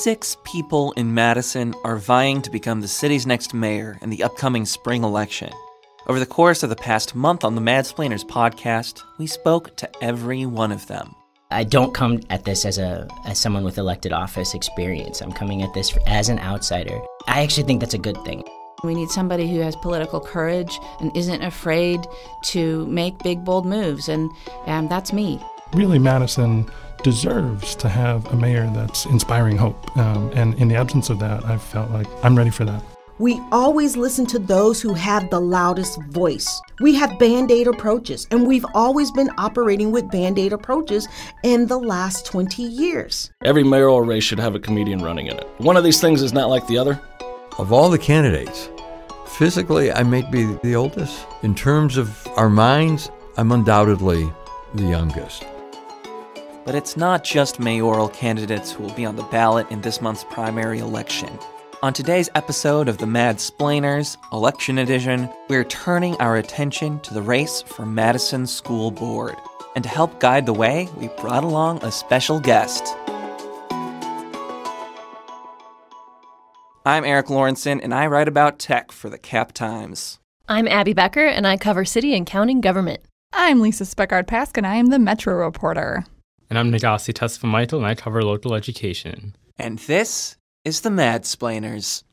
6 people in Madison are vying to become the city's next mayor in the upcoming spring election. Over the course of the past month on the Madsplainers podcast, we spoke to every one of them. I don't come at this as someone with elected office experience. I'm coming at this as an outsider. I actually think that's a good thing. We need somebody who has political courage and isn't afraid to make big, bold moves, and that's me. Really, Madison deserves to have a mayor that's inspiring hope. And in the absence of that, I felt like I'm ready for that. We always listen to those who have the loudest voice. We have Band-Aid approaches, and we've always been operating with Band-Aid approaches in the last 20 years. Every mayoral race should have a comedian running in it. One of these things is not like the other. Of all the candidates, physically I may be the oldest. In terms of our minds, I'm undoubtedly the youngest. But it's not just mayoral candidates who will be on the ballot in this month's primary election. On today's episode of the Madsplainers Election Edition, we're turning our attention to the race for Madison School Board. And to help guide the way, we brought along a special guest. I'm Erik Lawrenson, and I write about tech for the Cap Times. I'm Abby Becker, and I cover city and county government. I'm Lisa Speckard-Pask, and I am the Metro reporter. And I'm Negassi Tesfamichael, and I cover local education. And this is the Madsplainers.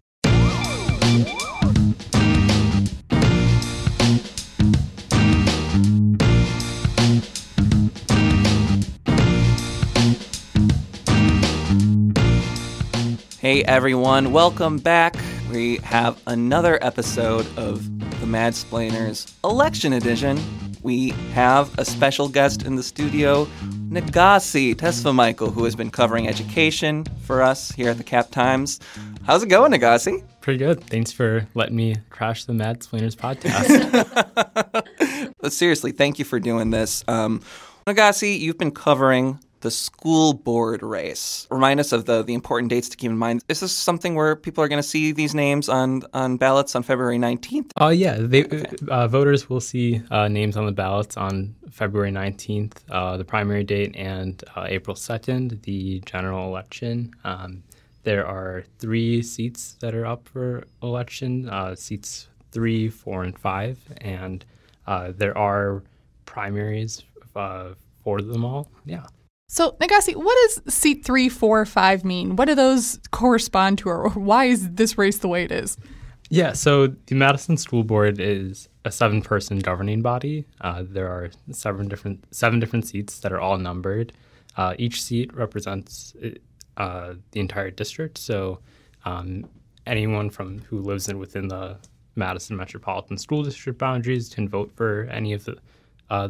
Hey everyone, welcome back. We have another episode of the Madsplainers Election Edition. We have a special guest in the studio, Negassi Tesfamichael, who has been covering education for us here at the Cap Times. How's it going, Negassi? Pretty good. Thanks for letting me crash the Madsplainers podcast. But seriously, thank you for doing this. Negassi, you've been covering the school board race. Remind us of the important dates to keep in mind. Is this something where people are going to see these names on ballots on February 19th? Voters will see names on the ballots on February 19th, the primary date, and April 2nd, the general election. There are 3 seats that are up for election, seats 3, 4, and 5, and there are primaries for them all. Yeah. So, Negassi, what does seat 3, 4, 5 mean? What do those correspond to, or why is this race the way it is? Yeah, so the Madison School Board is a 7-person governing body. There are 7 different seats that are all numbered. Each seat represents the entire district, so anyone who lives within the Madison Metropolitan School District boundaries can vote for any of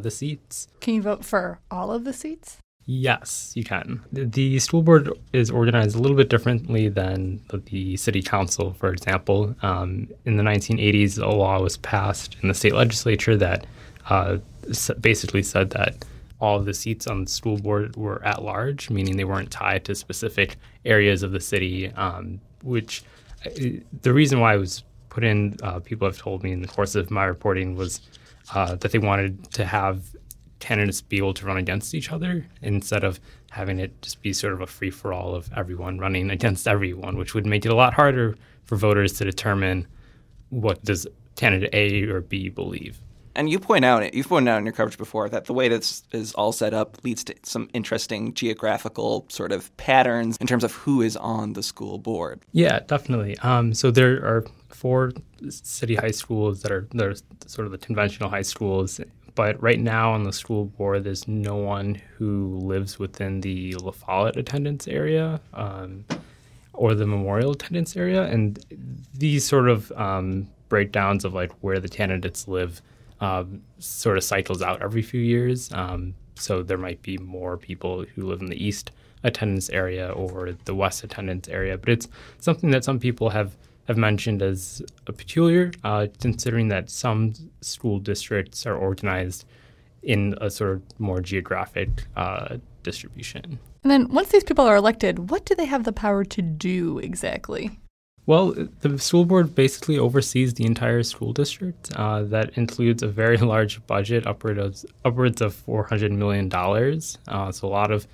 the seats. Can you vote for all of the seats? Yes, you can. The school board is organized a little bit differently than the city council, for example. In the 1980s, a law was passed in the state legislature that basically said that all of the seats on the school board were at large, meaning they weren't tied to specific areas of the city, which the reason why it was put in, people have told me in the course of my reporting, was that they wanted to have candidates be able to run against each other instead of having it just be sort of a free-for-all of everyone running against everyone, which would make it a lot harder for voters to determine what does candidate A or B believe. And you've pointed out in your coverage before that the way this is all set up leads to some interesting geographical sort of patterns in terms of who is on the school board. Yeah, definitely. So there are 4 city high schools that are sort of the conventional high schools. But right now on the school board, there's no one who lives within the La Follette attendance area or the Memorial attendance area. And these sort of breakdowns of like where the candidates live sort of cycles out every few years. So there might be more people who live in the East attendance area or the West attendance area. But it's something that some people have mentioned as a peculiar, considering that some school districts are organized in a sort of more geographic distribution. And then once these people are elected, what do they have the power to do exactly? Well, the school board basically oversees the entire school district. That includes a very large budget, upwards of $400 million. So a lot of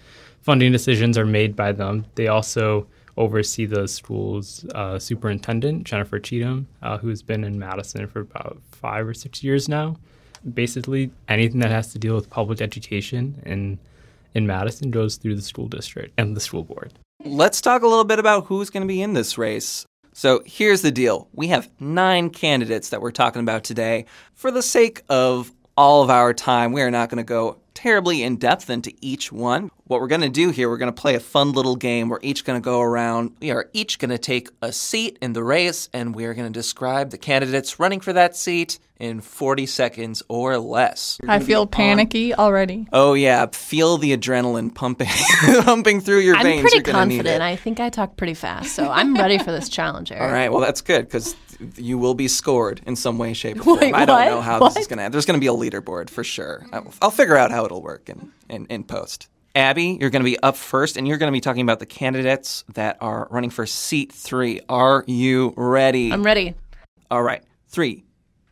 funding decisions are made by them. They also oversee the school's superintendent, Jennifer Cheatham, who has been in Madison for about 5 or 6 years now. Basically, anything that has to deal with public education in Madison goes through the school district and the school board. Let's talk a little bit about who's going to be in this race. So here's the deal. We have 9 candidates that we're talking about today. For the sake of all of our time, we are not going to go terribly in depth into each one. What we're going to do here, we're going to play a fun little game. We're each going to go around. We are each going to take a seat in the race, and we are going to describe the candidates running for that seat in 40 seconds or less. I feel panicky already. Oh, yeah. Feel the adrenaline pumping pumping through your veins. I'm pretty You're gonna need confident. it. I think I talk pretty fast, so I'm ready for this challenge, Eric. All right. Well, that's good because you will be scored in some way, shape, or form. Wait, I don't what? know how this is going to end. There's going to be a leaderboard for sure. I'll figure out how it'll work in post. Abby, you're going to be up first, and you're going to be talking about the candidates that are running for seat 3. Are you ready? I'm ready. All right. 3,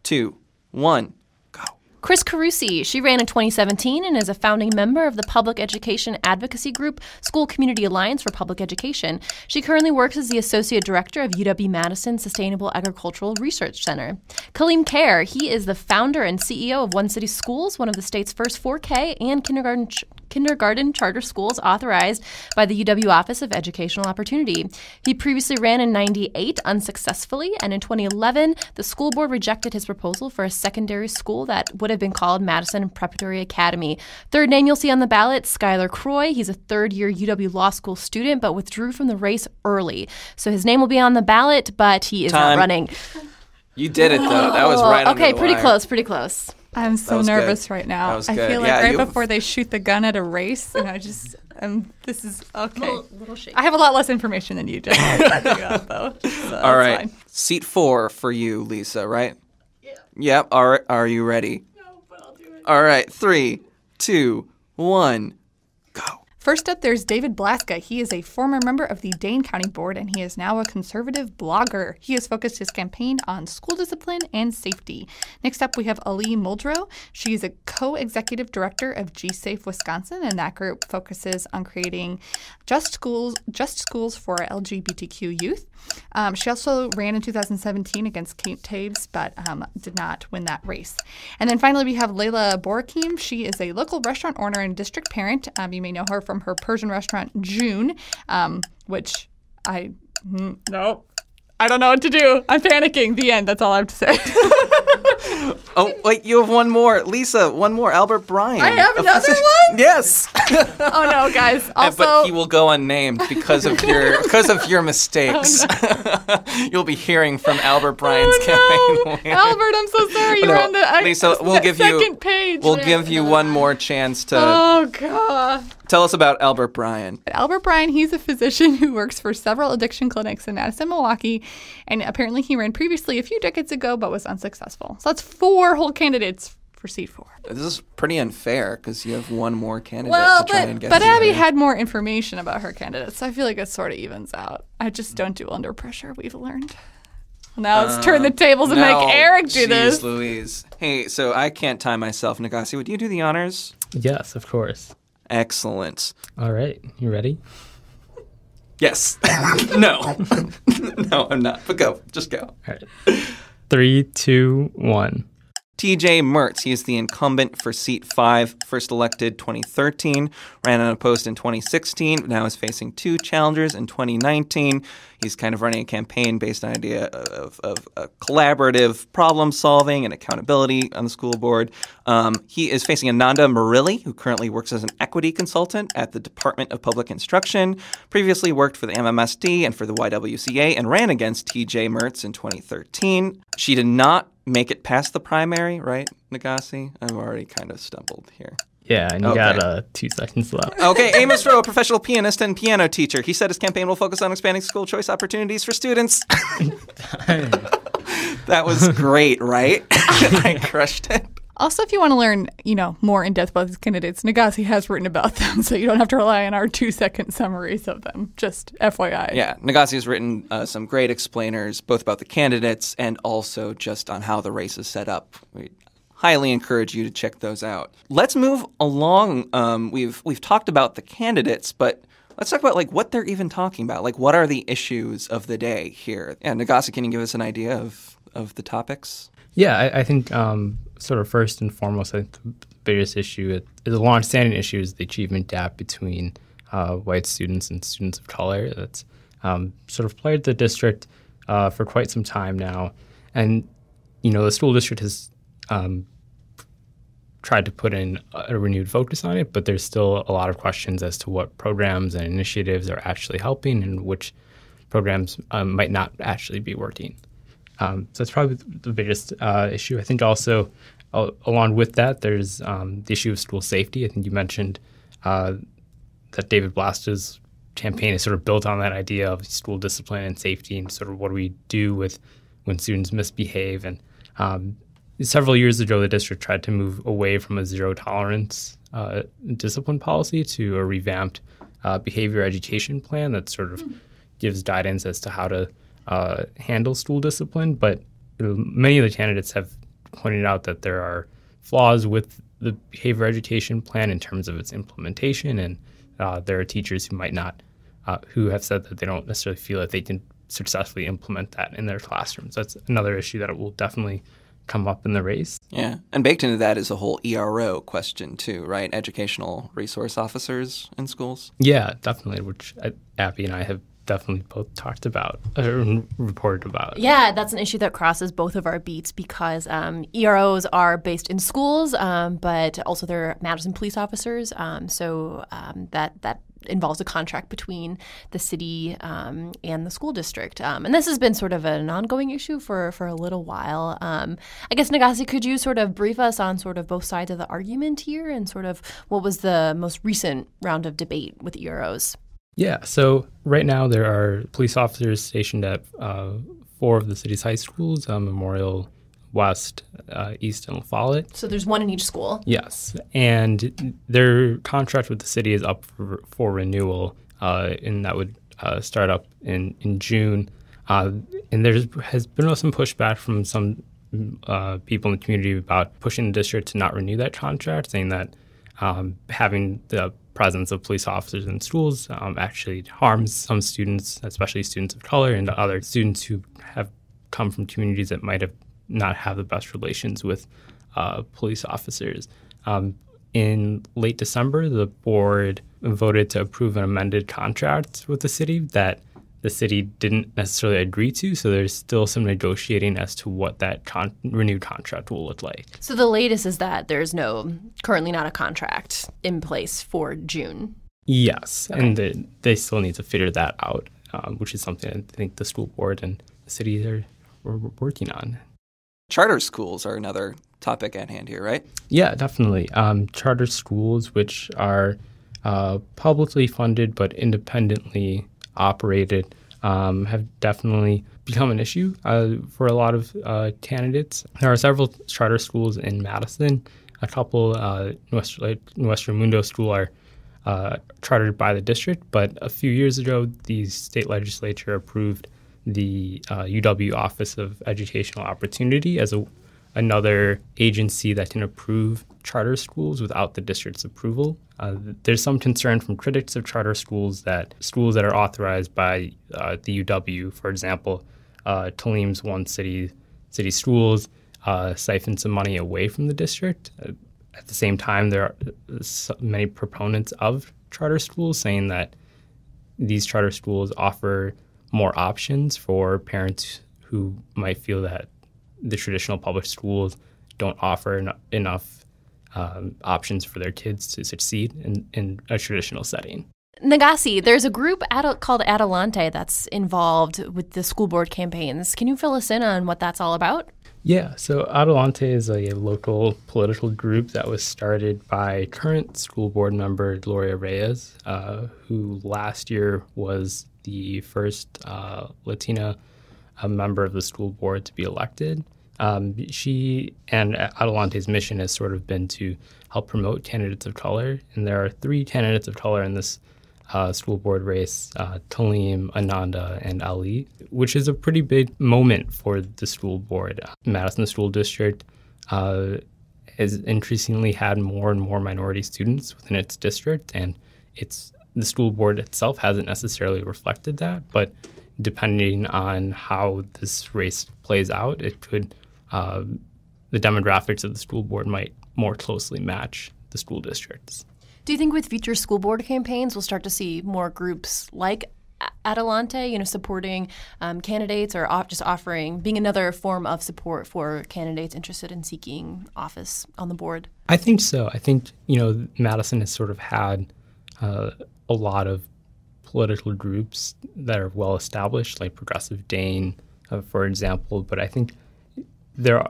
2, 1, go. Cris Carusi. She ran in 2017 and is a founding member of the public education advocacy group School Community Alliance for Public Education. She currently works as the associate director of UW-Madison Sustainable Agricultural Research Center. Kaleem Caire. He is the founder and CEO of One City Schools, one of the state's first 4K and kindergarten charter schools authorized by the UW Office of Educational Opportunity. He previously ran in 98 unsuccessfully, and in 2011, the school board rejected his proposal for a secondary school that would have been called Madison Preparatory Academy. Third name you'll see on the ballot, Skylar Croy. He's a third-year UW Law School student, but withdrew from the race early. So his name will be on the ballot, but he is not running. You did it, though. That was right under the pretty wire. pretty close. I'm so nervous right now. That was I good. feel like Yeah, before they shoot the gun at a race, and this is okay. Little shaky. I have a lot less information than you do. Though. So All right. fine. Seat 4 for you, Lisa, right? Yeah. Yep. All right. Are you ready? No, but I'll do it. All right. 3, 2, 1, go. First up, there's David Blaska. He is a former member of the Dane County Board, and he is now a conservative blogger. He has focused his campaign on school discipline and safety. Next up, we have Ali Muldrow. She is a co-executive director of G-Safe Wisconsin, and that group focuses on creating just schools for LGBTQ youth. She also ran in 2017 against Kate Taves, but did not win that race. And then finally, we have Layla Borakim. She is a local restaurant owner and district parent. You may know her from her Persian restaurant, June, which I don't know what to do. I'm panicking. The end. That's all I have to say. Oh, wait, you have one more. Lisa, one more. Albert Bryan. I have another one? Yes. Oh, no, guys. Also, but he will go unnamed because of your mistakes. You'll be hearing from Albert Bryan's campaign. Albert, I'm so sorry. You're on the Lisa, we'll give second page. We'll give you one more chance to. Oh, God. Tell us about Albert Bryan. Albert Bryan, he's a physician who works for several addiction clinics in Madison, Milwaukee, and apparently he ran previously a few decades ago but was unsuccessful. So that's 4 whole candidates for seat 4. This is pretty unfair because you have one more candidate to try and get but to. Abby had more information about her candidates, so I feel like it sort of evens out. I just don't do under pressure, we've learned. Now let's turn the tables and make Eric do this. Jeez Louise. Hey, so I can't tie myself. Negassi, would you do the honors? Yes, of course. Excellent. All right. You ready? Yes. No. No, I'm not. But go. Just go. All right. 3, 2, 1. TJ Mertz, he is the incumbent for seat 5, first elected 2013, ran unopposed in 2016, now is facing 2 challengers in 2019. He's kind of running a campaign based on an idea of collaborative problem solving and accountability on the school board. He is facing Ananda Murilli, who currently works as an equity consultant at the Department of Public Instruction, previously worked for the MMSD and for the YWCA, and ran against TJ Mertz in 2013. She did not make it past the primary, right, Negassi? I've already kind of stumbled here. Yeah, and you got 2 seconds left. Okay, Amos Rowe, a professional pianist and piano teacher. He said his campaign will focus on expanding school choice opportunities for students. That was great, right? I crushed it. Also, if you want to learn, more in depth about these candidates, Negassi has written about them, so you don't have to rely on our 2-second summaries of them. Just FYI. Yeah, Negassi has written some great explainers, both about the candidates and also just on how the race is set up. We highly encourage you to check those out. Let's move along. We've talked about the candidates, but Let's talk about what they're even talking about. What are the issues of the day here? Yeah, Negassi, can you give us an idea of the topics? Yeah, I think sort of first and foremost, I think the biggest issue is a long-standing issue is the achievement gap between white students and students of color. That's sort of plagued the district for quite some time now. And, the school district has tried to put in a renewed focus on it, but there's still a lot of questions as to what programs and initiatives are actually helping and which programs might not actually be working. So that's probably the biggest issue. I think also along with that, there's the issue of school safety. I think you mentioned that David Blaska's campaign is sort of built on that idea of school discipline and safety and sort of what do we do with when students misbehave. And several years ago, the district tried to move away from a zero tolerance discipline policy to a revamped behavior education plan that sort of gives guidance as to how to handle school discipline. But many of the candidates have pointed out that there are flaws with the behavior education plan in terms of its implementation, and there are teachers who might not, who have said that they don't necessarily feel that they can successfully implement that in their classrooms. That's another issue that will definitely come up in the race. Yeah, and baked into that is a whole ERO question too, right? Educational resource officers in schools. Yeah, definitely, which Abby and I have definitely both talked about or reported about. Yeah, that's an issue that crosses both of our beats because EROs are based in schools, but also they're Madison police officers. So that involves a contract between the city and the school district. And this has been sort of an ongoing issue for a little while. I guess, Negassi, could you sort of brief us on sort of both sides of the argument here and sort of what was the most recent round of debate with EROs? Yeah, so right now there are police officers stationed at 4 of the city's high schools, Memorial, West, East, and La Follette. So there's one in each school? Yes, and their contract with the city is up for renewal, and that would start up in June. And there has been some pushback from some people in the community about pushing the district to not renew that contract, saying that having the presence of police officers in schools actually harms some students, especially students of color and other students who have come from communities that might have not have the best relations with police officers. In late December, the board voted to approve an amended contract with the city that the city didn't necessarily agree to, so there's still some negotiating as to what that renewed contract will look like. So the latest is that there's currently not a contract in place for June. Yes, Okay. and they still need to figure that out, which is something I think the school board and the city are working on. Charter schools are another topic at hand here, right? Yeah, definitely. Charter schools, which are publicly funded but independently operated, have definitely become an issue for a lot of candidates. There are several charter schools in Madison. A couple, Nuestro Mundo School, are chartered by the district, but a few years ago, the state legislature approved the UW Office of Educational Opportunity as another agency that can approve charter schools without the district's approval. There's some concern from critics of charter schools that are authorized by the UW, for example, Kaleem's one city schools, siphon some money away from the district. At the same time, there are many proponents of charter schools saying that these charter schools offer more options for parents who might feel that the traditional public schools don't offer enough options for their kids to succeed in a traditional setting. Negassi, there's a group called Adelante that's involved with the school board campaigns. Can you fill us in on what that's all about? Yeah, so Adelante is a local political group that was started by current school board member Gloria Reyes, who last year was the first Latina member of the school board to be elected. She and Adelante's mission has sort of been to help promote candidates of color, and there are 3 candidates of color in this school board race, Kaleem, Ananda, and Ali, which is a pretty big moment for the school board. Madison School District has increasingly had more and more minority students within its district, and it's the school board itself hasn't necessarily reflected that, but depending on how this race plays out, it could the demographics of the school board might more closely match the school districts. Do you think with future school board campaigns, we'll start to see more groups like Adelante, supporting candidates or just offering, being another form of support for candidates interested in seeking office on the board? I think so. I think, Madison has sort of had a lot of political groups that are well established, like Progressive Dane, for example. But I think there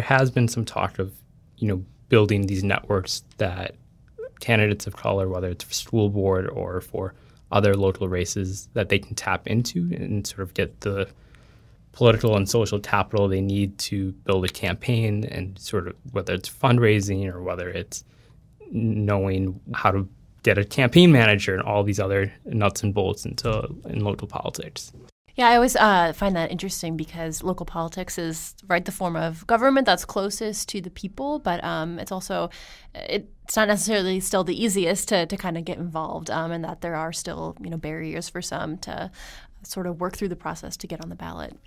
has been some talk of, building these networks that candidates of color, whether it's for school board or for other local races, that they can tap into and sort of get the political and social capital they need to build a campaign, and sort of whether it's fundraising or whether it's knowing how to get a campaign manager and all these other nuts and bolts in local politics. Yeah, I always find that interesting because local politics is, right, the form of government that's closest to the people, but it's also, it's not necessarily still the easiest to kind of get involved, and that there are still, barriers for some to sort of work through the process to get on the ballot.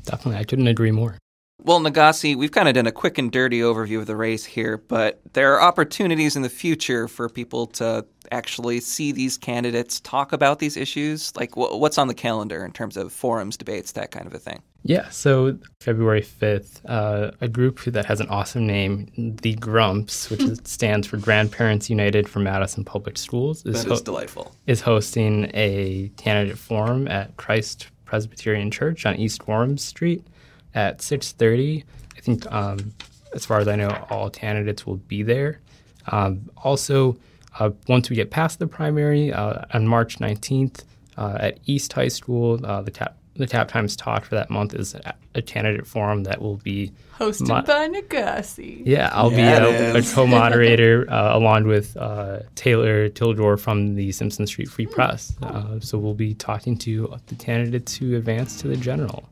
Definitely. I couldn't agree more. Well, Negassi, we've kind of done a quick and dirty overview of the race here, but there are opportunities in the future for people to actually see these candidates talk about these issues. Like, what's on the calendar in terms of forums, debates, that kind of a thing? Yeah, so February 5th, a group that has an awesome name, the Grumps, which stands for Grandparents United for Madison Public Schools, is delightful. Is hosting a candidate forum at Christ Presbyterian Church on East Warren Street at 6:30. I think, as far as I know, all candidates will be there. Also, once we get past the primary, on March 19th at East High School, the Tap Times Talk for that month is a candidate forum that will be hosted by Negassi. Yeah, I'll be a co-moderator along with Taylor Tildor from the Simpson Street Free Press. So we'll be talking to the candidates who advance to the general.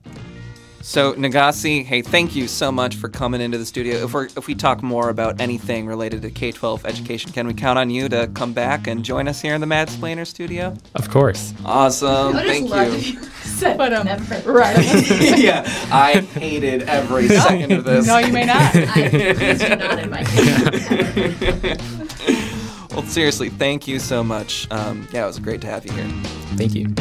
So, Negassi, hey, thank you so much for coming into the studio. If we talk more about anything related to K-12 education, can we count on you to come back and join us here in the Madsplainers studio? Of course. Awesome. Thank you. Never. Right. Yeah, I hated every second of this. No, you may not. Please do not invite me. Well, seriously, thank you so much. It was great to have you here. Thank you.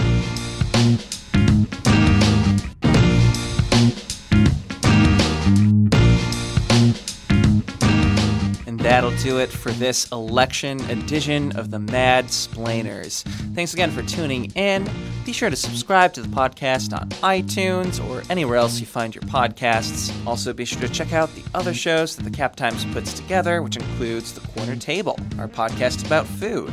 That'll do it for this election edition of the Madsplainers. Thanks again for tuning in. Be sure to subscribe to the podcast on iTunes or anywhere else you find your podcasts. Also, be sure to check out the other shows that the Cap Times puts together, which includes The Corner Table, our podcast about food,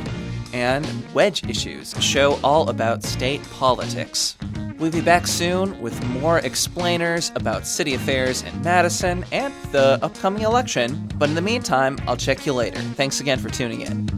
and Wedge Issues, a show all about state politics. We'll be back soon with more explainers about city affairs in Madison and the upcoming election. But in the meantime, I'll check you later. Thanks again for tuning in.